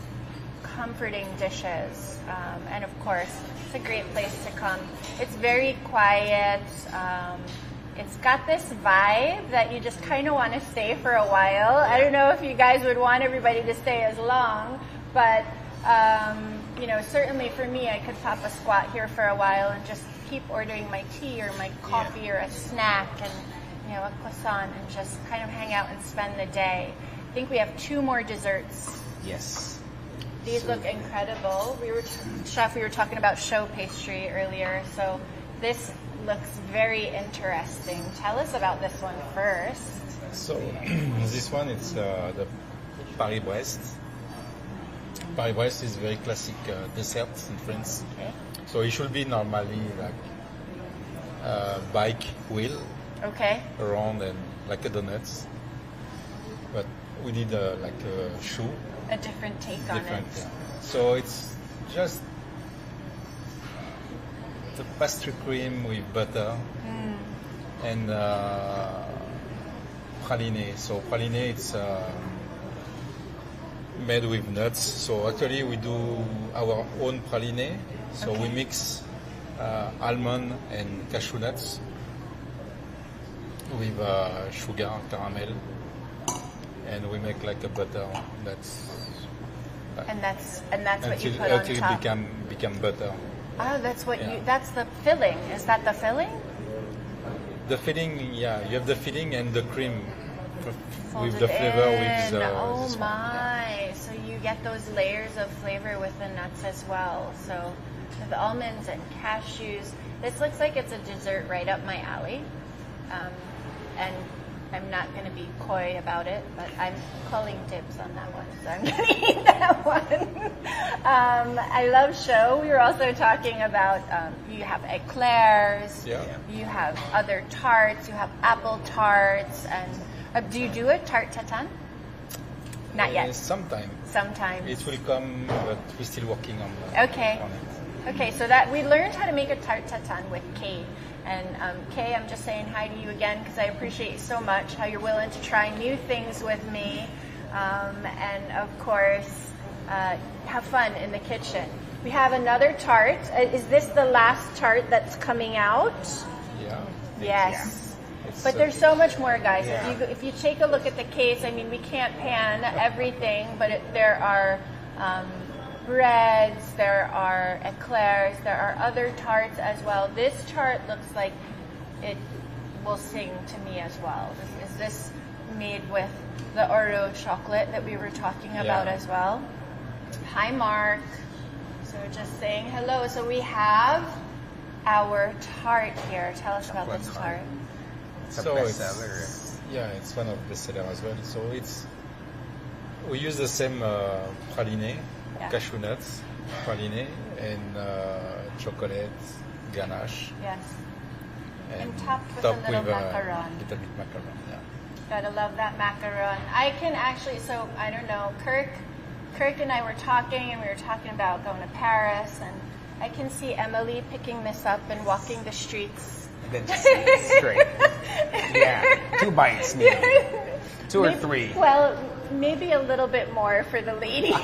comforting dishes. And of course, it's a great place to come. It's very quiet. It's got this vibe that you just kind of want to stay for a while. I don't know if you guys would want everybody to stay as long, but you know, certainly for me, I could pop a squat here for a while and just keep ordering my tea or my coffee or a snack and, you know, a croissant and just kind of hang out and spend the day. I think we have 2 more desserts. Yes. These look incredible. Chef, we were talking about show pastry earlier, so this looks very interesting. Tell us about this one first. So this one, it's the Paris-Brest. Paris-Brest is very classic dessert in France. Okay. So it should be normally like a bike wheel around and like a donuts. But we did like a shoe. A different take on it. Yeah. So it's just the pastry cream with butter and praline. So praline, it's made with nuts. So actually we do our own praline. So we mix almond and cashew nuts with sugar, caramel, and we make like a butter. That's what you put on until top. it become butter. Oh, that's what that's the filling. Is that the filling? The filling, yeah, you have the filling and the cream Folded with the flavor with the. Oh my! So you get those layers of flavor with the nuts as well. So with almonds and cashews, this looks like it's a dessert right up my alley. And I'm not going to be coy about it, but I'm calling dibs on that one, so I'm going to eat that one. I love show. We were also talking about you have eclairs, you have other tarts, you have apple tarts, and do you do a tarte tatin? Not yet. Sometimes. Sometimes. It will come, but we're still working on Okay. on it. Okay, so that we learned how to make a tarte tatin with Kay. And Kay, I'm just saying hi to you again because I appreciate you so much, how you're willing to try new things with me. And of course, have fun in the kitchen. We have another tart. Is this the last tart that's coming out? Yeah. Yes. But there's so much more, guys. If you take a look at the case, I mean, we can't pan everything, but there are breads, there are eclairs, there are other tarts as well. This tart looks like it will sing to me as well. Is this made with the Oreo chocolate that we were talking about as well? Hi, Mark. So just saying hello. So we have our tart here. Tell us about this tart. It's a bestseller. It's one of the bestseller as well. So we use the same praline, cashew nuts, praline, and chocolate ganache. Yes. And topped with topped a little with macaron. Little bit macaron. Yeah. Gotta love that macaron. I can actually, so I don't know, Kirk and I were talking, and we were talking about going to Paris, and I can see Emily picking this up and walking the streets. And then just eat it straight. Yeah, 2 bites maybe. 2 or 3. Well, maybe a little bit more for the ladies.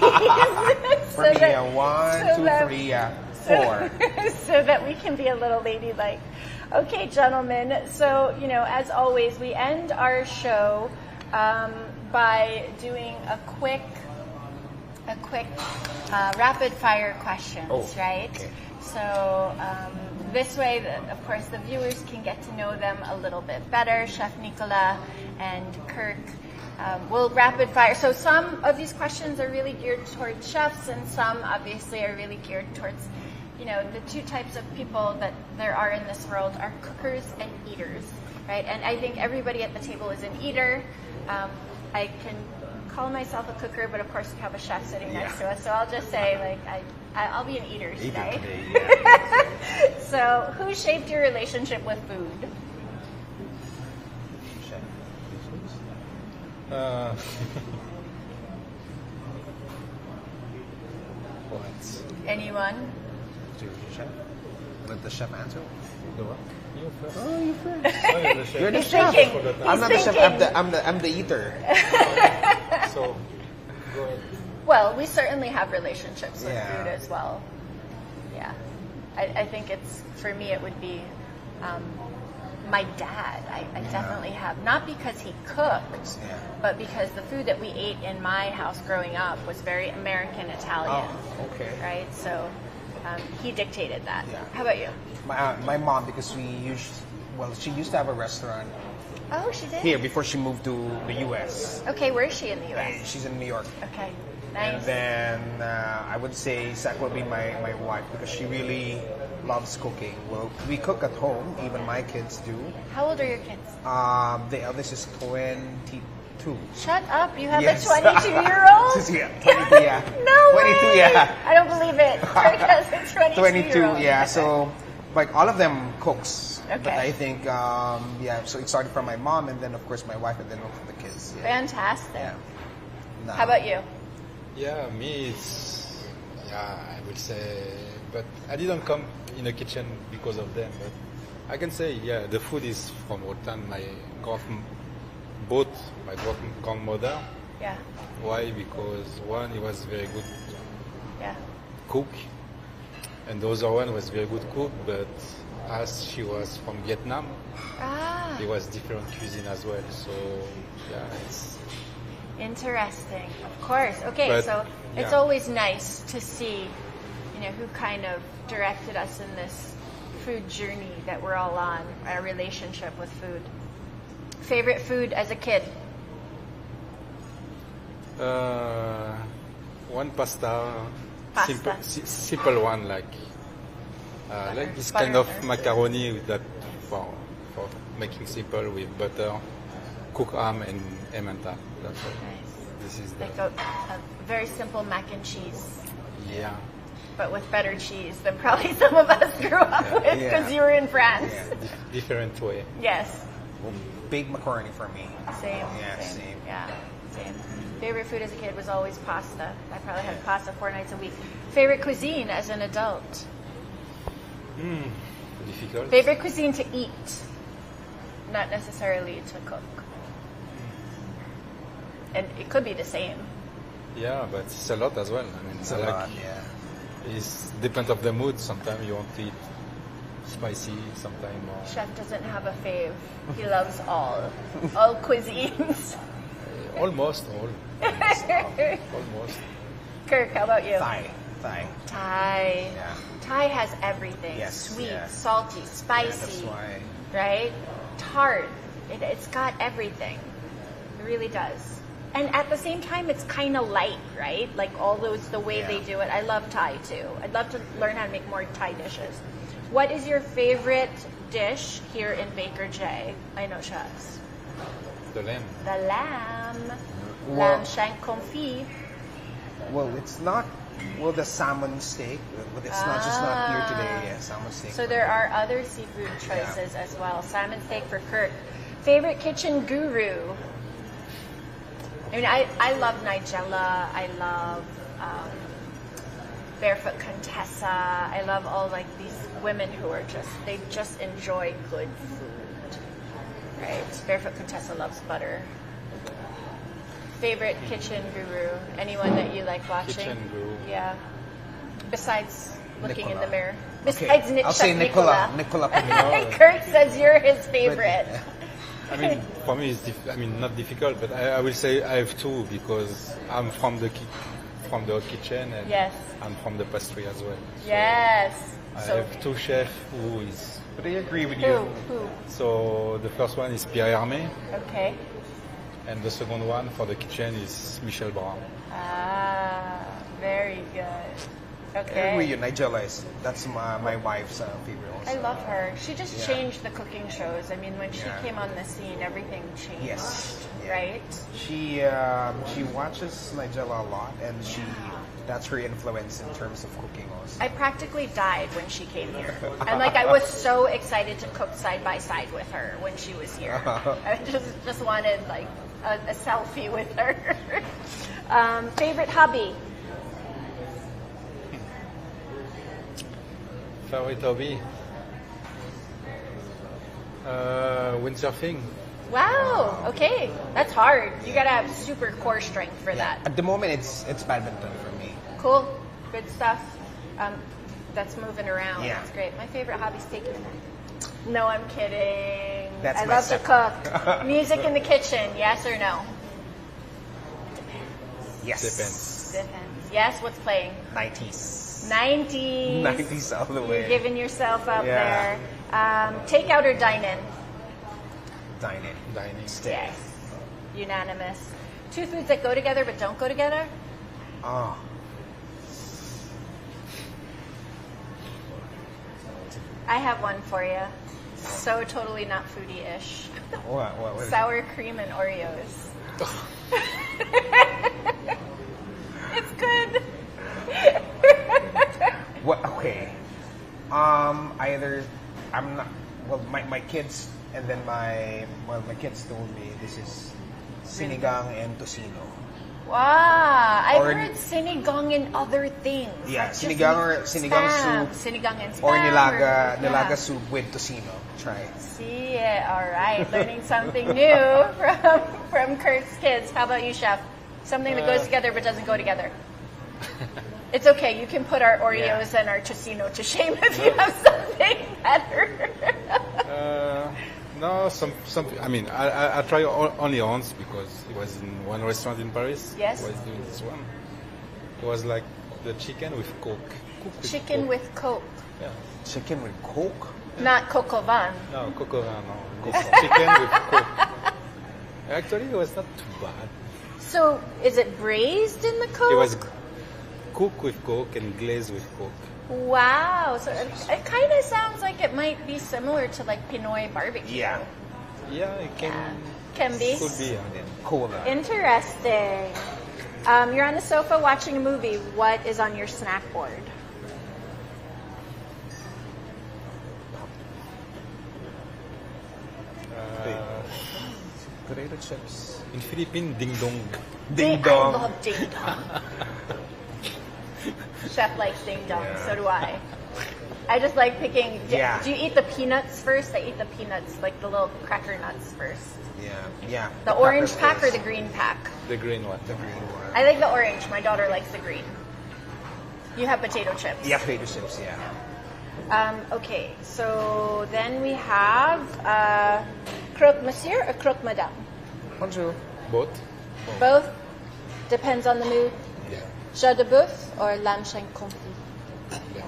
For me, 1, 2, 3, 4. So that we can be a little ladylike. Okay, gentlemen. So, as always, we end our show by doing a quick rapid fire questions, right? Okay. So this way, of course, the viewers can get to know them a little bit better. Chef Nicolas and Kirk will rapid fire. So some of these questions are really geared towards chefs, and some obviously are really geared towards, the 2 types of people that there are in this world are cookers and eaters, right? And I think everybody at the table is an eater. I can call myself a cooker, but of course we have a chef sitting next to us, so I'll just say, I'll be an eater today. So, who shaped your relationship with food? What? Anyone? Chef? Let the chef answer. The what? You first. Oh, you first. Oh, you're the chef. You're the He's chef. thinking. I'm not the chef. thinking. I'm the eater. So, go ahead. Well, we certainly have relationships with Yeah. food as well. Yeah. I think it's, for me, it would be my dad. I definitely have. Not because he cooked, Yeah. but because the food that we ate in my house growing up was very American Italian. Oh, okay. Right? So he dictated that. Yeah. How about you? My mom, because she used to have a restaurant Oh, she did? here before she moved to the U.S. Okay, where is she in the U.S.? She's in New York. Okay, And nice. then I would say second would be my wife, because she really loves cooking. Well, we cook at home, even my kids do. How old are your kids? The eldest is 22. Shut up, you have Yes. a 22-year-old? Yeah, 22, yeah. No 22, way! yeah. I don't believe it. Kirk has a 22-year-old. 22, yeah. So, like, all of them cooks. But Okay. I think, so it started from my mom, and then, of course, my wife, and then from the kids. Yeah. Fantastic. Yeah. Nah. How about you? Yeah, me, it's, I would say, but I didn't come in the kitchen because of them, but I can say, the food is from old time. Both my grandmother. Yeah, Why? Because one, he was very good yeah. cook, and the other one was very good cook, but as she was from Vietnam, Ah, it was different cuisine as well, so, it's... interesting. Of course. Okay, But, so it's yeah. always nice to see, who kind of directed us in this food journey that we're all on, our relationship with food. Favorite food as a kid? One pasta, Pasta. simple one, like this kind of macaroni with that for making simple with butter, cooked ham and emmental. That's all. Nice. This is Like a very simple mac and cheese, yeah. but with better cheese than probably some of us grew up with because Yeah. you were in France. Yeah. Different way. Yes. Well, baked macaroni for me. Same. Yeah, same. Yeah, same. Favorite food as a kid was always pasta. I probably had pasta 4 nights a week. Favorite cuisine as an adult? Difficult. Favorite cuisine to eat, not necessarily to cook. And it could be the same. Yeah, but it's a lot as well. I mean, It's a lot, yeah. It's depends of the mood. Sometimes you want to eat spicy, sometimes more. Chef doesn't have a fave. He loves all cuisines. Almost all. Almost. Kirk, how about you? Thai. Thai. Yeah. Thai has everything. Yes, Sweet, yeah. salty, Yeah, spicy, that's why. right? Tart. It's got everything. It really does. And at the same time, it's kind of light, right? Like the way they do it. I love Thai too. I'd love to learn how to make more Thai dishes. What is your favorite dish here in Baker J? I know chefs. The lamb. The lamb. Well- Lamb shank confit. Well, it's not. Well, the salmon steak, but it's not just not here today. Yeah, salmon steak. So there are other seafood choices as well. Salmon steak for Kirk. Favorite kitchen guru? I mean, I love Nigella. I love Barefoot Contessa. I love all like these women who are they just enjoy good food. Right? Barefoot Contessa loves butter. Favorite kitchen guru? Anyone that you like watching? Kitchen guru. Yeah. Besides looking in Nicolas. the mirror. Okay, Besides I'll say Nicolas. Nicolas Pimino. Kurt says you're his favorite. I mean, for me, it's not difficult, but I will say I have two because I'm from the kitchen and Yes. I'm from the pastry as well. So Yes. I So have two chefs who is. But I agree with who? you. Who? So the first one is Pierre Hermé, Okay. and the second one for the kitchen is Michel Brun. Ah, very good. I Okay. agree with you. Nigella that's my wife's favorite also. I love her. She just Yeah. changed the cooking shows. I mean, when she Yeah. came on the scene, everything changed. Yes. Yeah. Right? She watches Nigella a lot, and that's her influence in terms of cooking also. I practically died when she came here. And like I was so excited to cook side by side with her when she was here. I just wanted like a selfie with her. Favorite hobby? Favorite hobby? Windsurfing. Wow. Okay, that's hard. You gotta have super core strength for that. At the moment, it's badminton for me. Cool. Good stuff. That's moving around. Yeah. That's great. My favorite hobby is taking a nap. No, I'm kidding. That's I my love to second. cook. Music in the kitchen, yes or no? Yes. Depends. Depends. Yes, what's playing? 90s. 90s. 90s all the way. You're giving yourself up Yeah. there. Takeout or dine-in? Dining. Stay. Yes. Unanimous. Two foods that go together but don't go together? Oh. I have one for you. So totally not foodie-ish. What is it? Sour cream and Oreos. It's good. What? Okay. Either I'm not. Well, my kids and then my kids told me this is sinigang and tocino. Wow, I've Or- heard sinigang and other things. Yeah, Like just sinigang or sinigang spam. soup. Sinigang and spam. Or nilaga yeah. soup with tocino. Try it. See it. All right, learning something new from Kirk's kids. How about you, Chef? Something that goes together but doesn't go together. It's okay. You can put our Oreos and our tocino to shame if you have something better. No, some. I mean, I try only once because it was in one restaurant in Paris. Yes. I was doing this one. It was like the chicken with Coke. Chicken with Coke. Yeah. Chicken with Coke? Not coq au vin. No, Coke no. It's chicken with Coke. Actually, it was not too bad. So, is it braised in the Coke? It was cooked with Coke and glazed with Coke. Wow. So it kind of sounds like it might be similar to like Pinoy barbecue. Yeah. Yeah, it can. Can be. Could be. And then cola. Interesting. You're on the sofa watching a movie. What is on your snack board? Potato chips. In Philippines, ding dong. Ding I dong. love ding dong. Chef likes ding dong. Yeah. So do I. I just like picking. Yeah. Do you eat the peanuts first? I eat the peanuts, like the little cracker nuts first. Yeah. The orange cracker pack or first. the green pack? The green one. The green one. I like the orange. My daughter likes the green. You have potato chips. Yeah, potato chips, yeah. Okay, so then we have croque monsieur or croque madame? Bonjour. Both? Both. Depends on the mood. Yeah. Jeu de boeuf or lamb shank confit?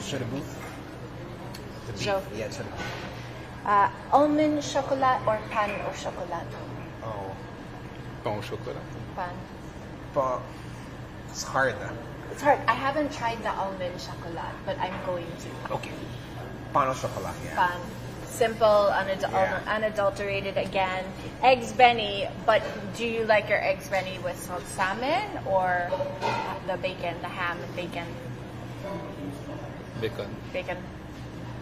Jeu de boeuf. The beef. Jeu. Yeah, jeu de boeuf. Almond chocolat or pan au chocolat? Oh. Pain au chocolat. Pan. But it's hard. It's hard. I haven't tried the almond chocolat, but I'm going to. Okay. Pan au chocolat, yeah. Pan. Simple, unadulterated again. Eggs Benny, but do you like your eggs Benny with smoked salmon or the bacon, the ham and bacon? Bacon. Bacon.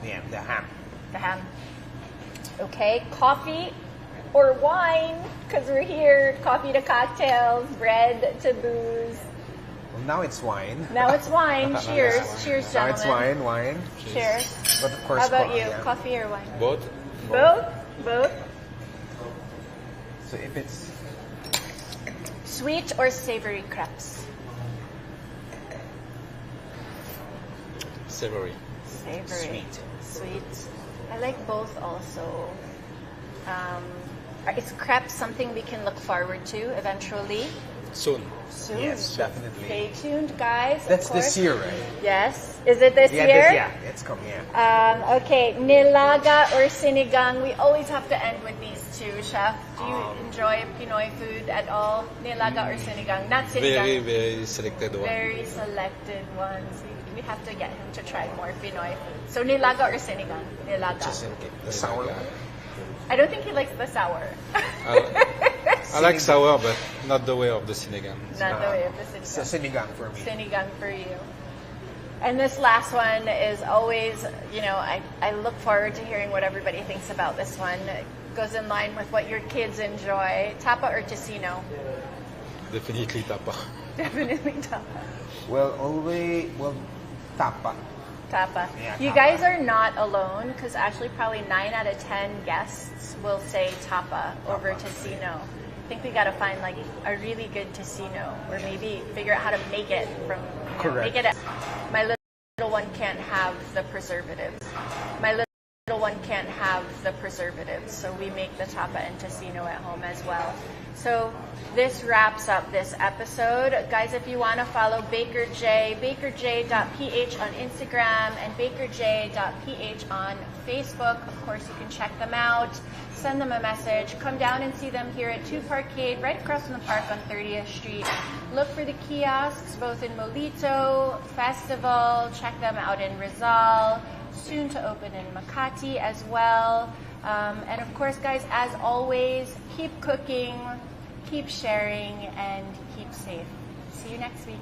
Yeah, the ham. The ham. Okay, coffee or wine, because we're here. Coffee to cocktails, bread to booze. Well, now it's wine. Now it's wine. Cheers. Cheers, Now gentlemen. it's wine. Cheers. But of course, How about you? yeah. Coffee or wine? Both? Both? Both? So if it's Sweet or savory crepes? Savory. Savory. Sweet. I like both also. Is crepes something we can look forward to eventually? Soon. Soon. yes, definitely. Stay tuned, guys. That's of course. this year, right? Yes. Is it this year? It's coming. Yeah. Okay, nilaga or sinigang? We always have to end with these two, Chef. Do you enjoy Pinoy food at all? Nilaga or sinigang? Not sinigang. Very, very selected one. Very selected ones. We have to get him to try more Pinoy food. So nilaga or sinigang? Nilaga. Just in case. The sour one. I don't think he likes the sour. I like sour, but not the way of the sinigang. Not the way of the So sinigang. sinigang for me. Sinigang for you. And this last one is always, I look forward to hearing what everybody thinks about this one. goes in line with what your kids enjoy. Tapa or Tocino? Definitely tapa. Definitely tapa. Well, tapa. Tapa. Yeah, You tapa. guys are not alone, because actually probably 9 out of 10 guests will say tapa over Tocino. I think we got to find like a really good Tocino, or maybe figure out how to make it from. Correct. Make it. My little one can't have the preservatives. My little one can't have the preservatives, so we make the tapa and Tocino at home as well. So this wraps up this episode. Guys, if you want to follow Baker J, bakerj.ph on Instagram and bakerj.ph on Facebook. Of course, you can check them out, send them a message, come down and see them here at Two Parkade, right across from the park on 30th Street. Look for the kiosks, both in Molito, Festival, check them out in Rizal, soon to open in Makati as well. And of course, guys, as always, keep cooking, keep sharing, and keep safe. See you next week.